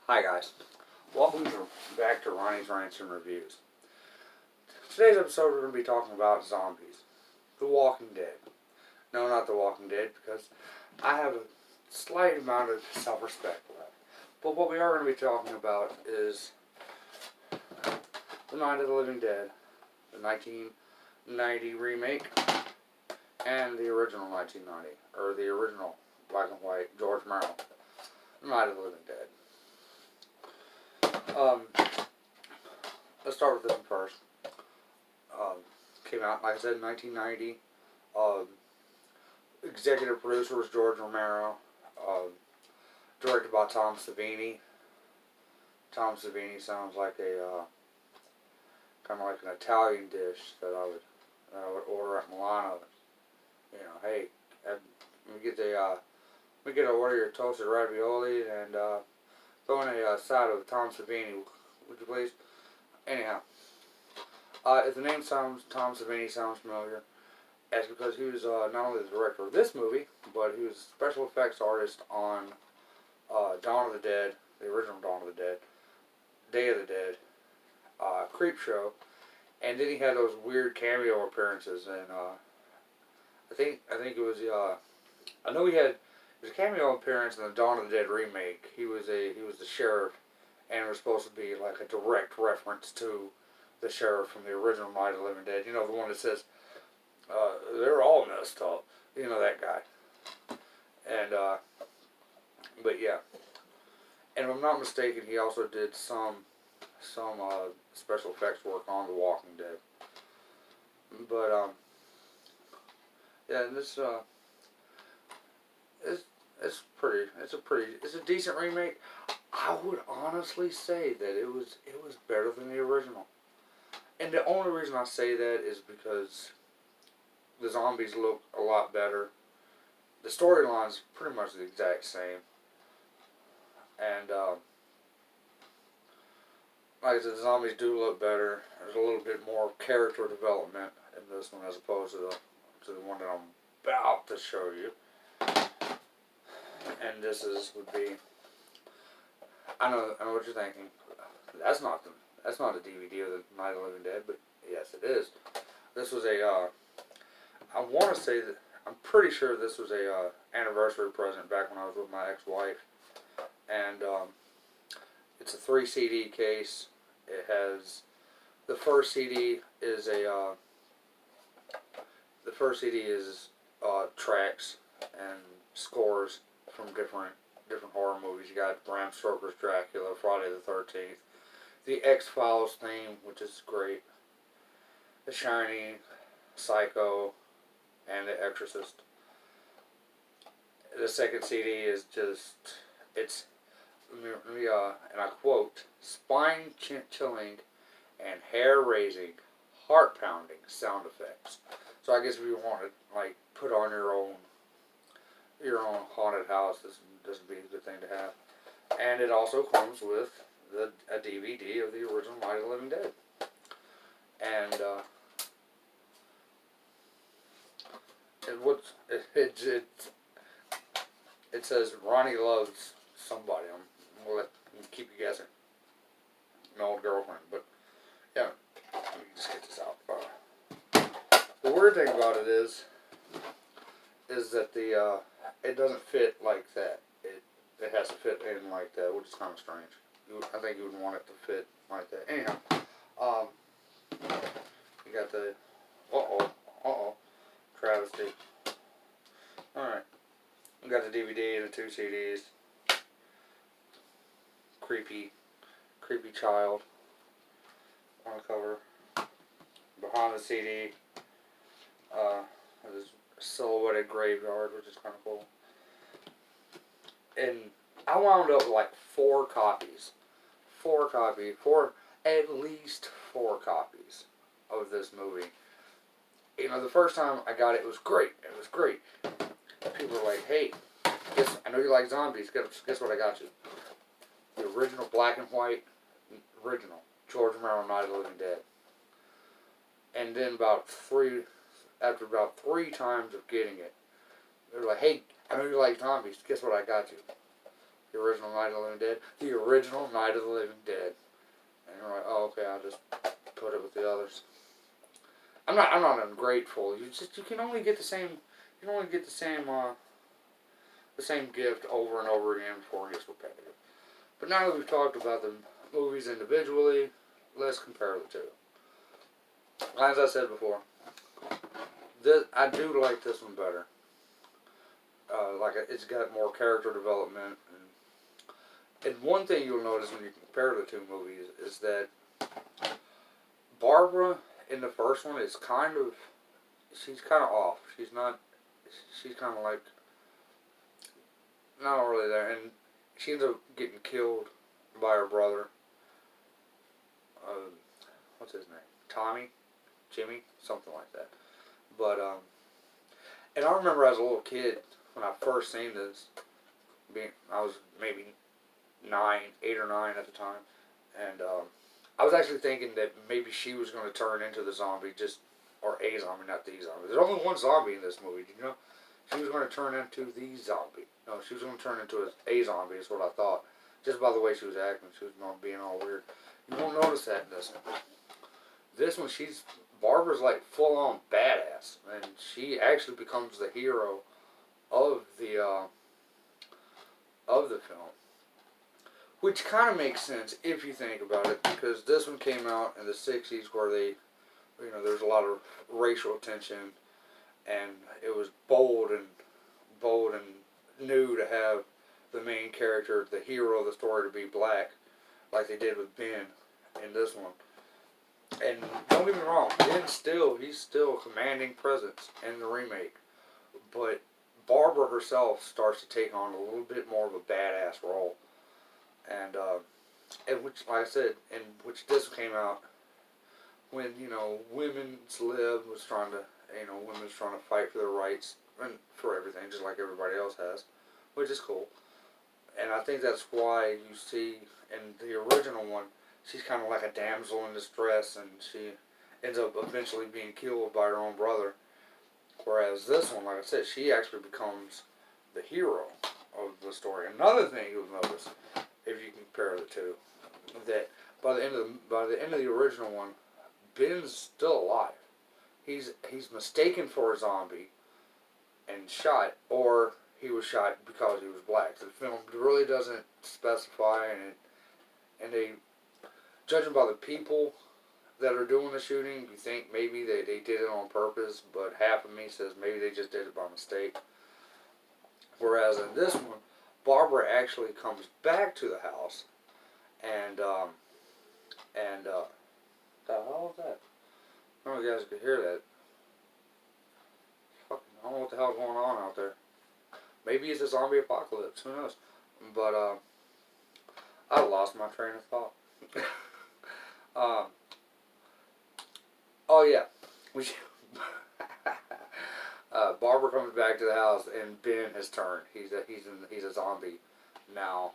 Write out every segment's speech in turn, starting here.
Hi guys, welcome back to Ronnie's Rants and Reviews. Today's episode we're going to be talking about zombies. The Walking Dead. No, not The Walking Dead, because I have a slight amount of self-respect left. But what we are going to be talking about is The Night of the Living Dead, the 1990 remake, and the original 1990, or the original black and white George Romero, The Night of the Living Dead. Let's start with this one first. Came out, like I said, in 1990. Executive producer was George Romero. Directed by Tom Savini. Tom Savini sounds like a kind of like an Italian dish that I would order at Milano. You know, hey, let me get an order your toasted ravioli and throw in a side of Tom Savini, would you please? Anyhow, if the name Tom Savini sounds familiar, that's because he was not only the director of this movie, but he was a special effects artist on Dawn of the Dead, the original Dawn of the Dead, Day of the Dead, Creep Show, and then he had those weird cameo appearances, and I think it was I know he had a cameo appearance in the Dawn of the Dead remake. He was the sheriff, and it was supposed to be like a direct reference to the sheriff from the original Night of the Living Dead. You know, the one that says, they're all messed up. You know, that guy. And, but yeah. And if I'm not mistaken, he also did some special effects work on The Walking Dead. But, yeah, and this, it's a decent remake. I would honestly say that it was better than the original. And the only reason I say that is because the zombies look a lot better. The storyline's pretty much the exact same. And like I said, the zombies do look better. There's a little bit more character development in this one as opposed to the one that I'm about to show you. And this would be, I know what you're thinking. That's not a DVD of the Night of the Living Dead, but yes, it is. This was I want to say that, I'm pretty sure this was a anniversary present back when I was with my ex-wife. And it's a 3 CD case. It has, the first CD is tracks and scores from different horror movies. You got Bram Stoker's Dracula, Friday the 13th, the X-Files theme, which is great, The Shining, Psycho, and The Exorcist. The second CD is just, it's, and I quote, spine-chilling and hair-raising, heart-pounding sound effects. So I guess if you want to, like, put on your own haunted house, this would be a good thing to have. And it also comes with a DVD of the original Night of the Living Dead. And it says Ronnie loves somebody. I'm gonna keep you guessing. My old girlfriend, but yeah, let me just get this out. The weird thing about it is that it doesn't fit like that. It has to fit in like that, which is kind of strange. I think you would want it to fit like that. Anyhow, you got the travesty. All right, we got the DVD and the 2 CDs. Creepy child on the cover. Behind the CD, this silhouetted graveyard, which is kind of cool. And I wound up with like 4 copies. At least 4 copies of this movie. You know, the first time I got it, it was great. People were like, hey, I know you like zombies. Guess what I got you? The original black and white, George Romero Night of the Living Dead. And then after about 3 times of getting it, they were like, hey, I know you like zombies. Guess what I got you? The original Night of the Living Dead. The original Night of the Living Dead. And you're like, oh, okay, I'll just put it with the others. I'm not ungrateful. You can only get the same. You can only get the same gift over and over again before it gets repetitive. But now that we've talked about the movies individually, let's compare the two. As I said before, I do like this one better. It's got more character development, and one thing you'll notice when you compare the two movies is that Barbara in the first one is she's kind of off. She's kind of like not really there, and she ends up getting killed by her brother. What's his name? Tommy, Jimmy, something like that. But and I remember as a little kid when I first seen this, I was maybe 8 or 9 at the time, and I was actually thinking that maybe she was going to turn into the zombie, or a zombie, not the zombie. There's only one zombie in this movie, did you know? She was going to turn into the zombie. No, she was going to turn into a zombie, is what I thought. Just by the way she was acting, she was being all weird. You won't notice that in this one. This one, Barbara's like full on badass, and she actually becomes the hero of the film, which kind of makes sense if you think about it, because this one came out in the '60s where there's a lot of racial tension, and it was bold and new to have the main character, the hero of the story, to be black, like they did with Ben in this one. And don't get me wrong, he's still a commanding presence in the remake, but Barbara herself starts to take on a little bit more of a badass role, and which, like I said, which this came out when women's lib was trying to fight for their rights and for everything, just like everybody else has, which is cool. And I think that's why you see in the original one, she's kind of like a damsel in distress, and she ends up eventually being killed by her own brother. Whereas this one, like I said, she actually becomes the hero of the story. Another thing you'll notice, if you compare the two, that by the end of the original one, Ben's still alive. He's mistaken for a zombie and shot, or he was shot because he was black. The film really doesn't specify, and they, judging by the people that are doing the shooting, you think maybe they did it on purpose, but half of me says maybe they just did it by mistake. Whereas in this one, Barbara actually comes back to the house, and the hell was that? I don't know if you guys could hear that. Fucking, I don't know what the hell's going on out there. Maybe it's a zombie apocalypse, who knows? But I lost my train of thought. Oh yeah, Barbara comes back to the house, and Ben has turned. He's a zombie now,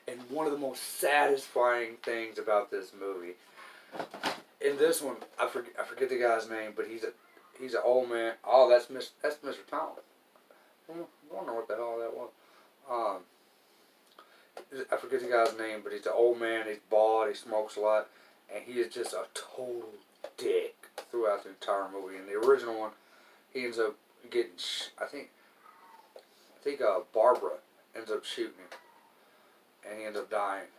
and one of the most satisfying things about this movie, in this one, I forget the guy's name, but he's an old man. Oh, that's Mr. Thomas. I don't know what the hell that was. I forget the guy's name, but he's an old man. He's bald. He smokes a lot, and he is just a total dick throughout the entire movie. In the original one, he ends up getting. I think Barbara ends up shooting him, and he ends up dying,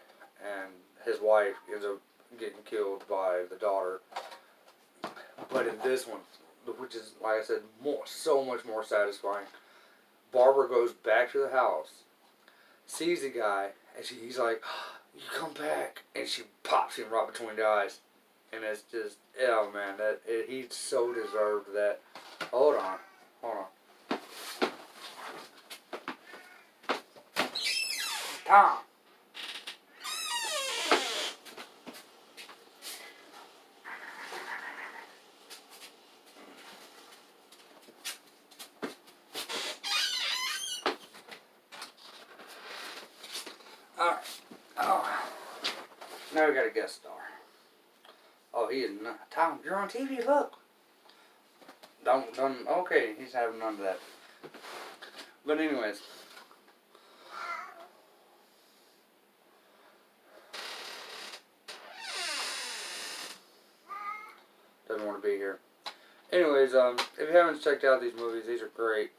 and his wife ends up getting killed by the daughter. But in this one, which is, like I said, so much more satisfying, Barbara goes back to the house, sees the guy, and he's like, "You come back," and she pops him right between the eyes, and it's just, oh man, he so deserved that. Hold on. Tom. Alright. Oh. Now we got a guest star. Oh, he is not. Tom, you're on TV, look. Okay, he's having none of that. But anyways. doesn't want to be here. Anyways, if you haven't checked out these movies, these are great.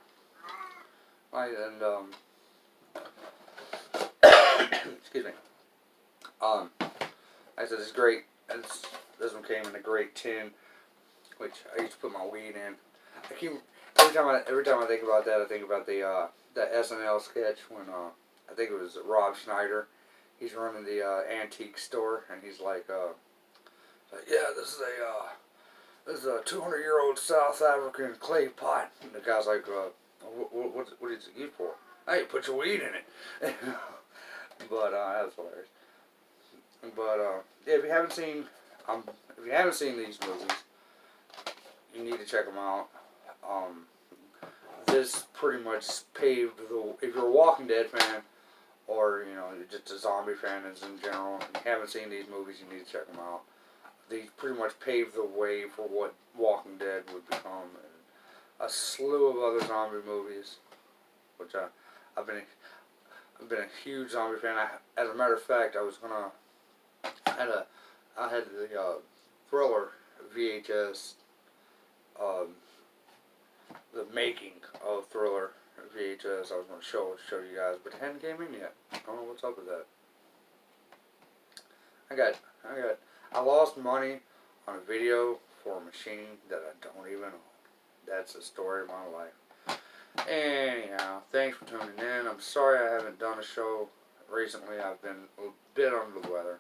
Excuse me. Like I said, it's great. This one came in a great tin, which I used to put my weed in. Every time I think about that, I think about the SNL sketch when I think it was Rob Schneider. He's running the antique store, and he's like, yeah, this is a 200-year-old South African clay pot. And the guy's like, what is it used for? Hey, put your weed in it. But that's hilarious. But yeah, if you haven't seen these movies, you need to check them out. This pretty much paved the. If you're a Walking Dead fan, or you're just a zombie fan in general, and you haven't seen these movies, you need to check them out. These pretty much paved the way for what Walking Dead would become, and a slew of other zombie movies, which I've been a huge zombie fan. As a matter of fact, I had the Thriller VHS, the making of Thriller VHS. I was going to show you guys, but it hadn't came in yet. I don't know what's up with that. I lost money on a video for a machine that I don't even own. That's the story of my life. Anyhow, thanks for tuning in. I'm sorry I haven't done a show recently. I've been a bit under the weather.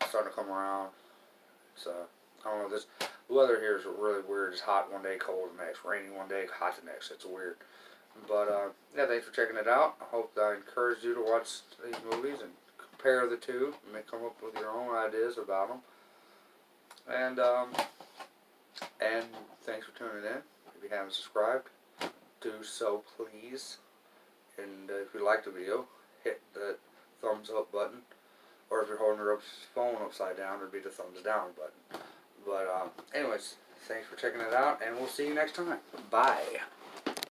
It's starting to come around. It's I don't know, this weather here is really weird. It's hot one day, cold the next, rainy one day, hot the next. It's weird. But yeah, thanks for checking it out. I hope that I encouraged you to watch these movies and compare the two and come up with your own ideas about them. And thanks for tuning in. If you haven't subscribed, do so please. And if you liked the video, hit the thumbs up button. Or if you're holding your phone upside down, it'd be the thumbs down button. But anyways, thanks for checking it out, and we'll see you next time. Bye.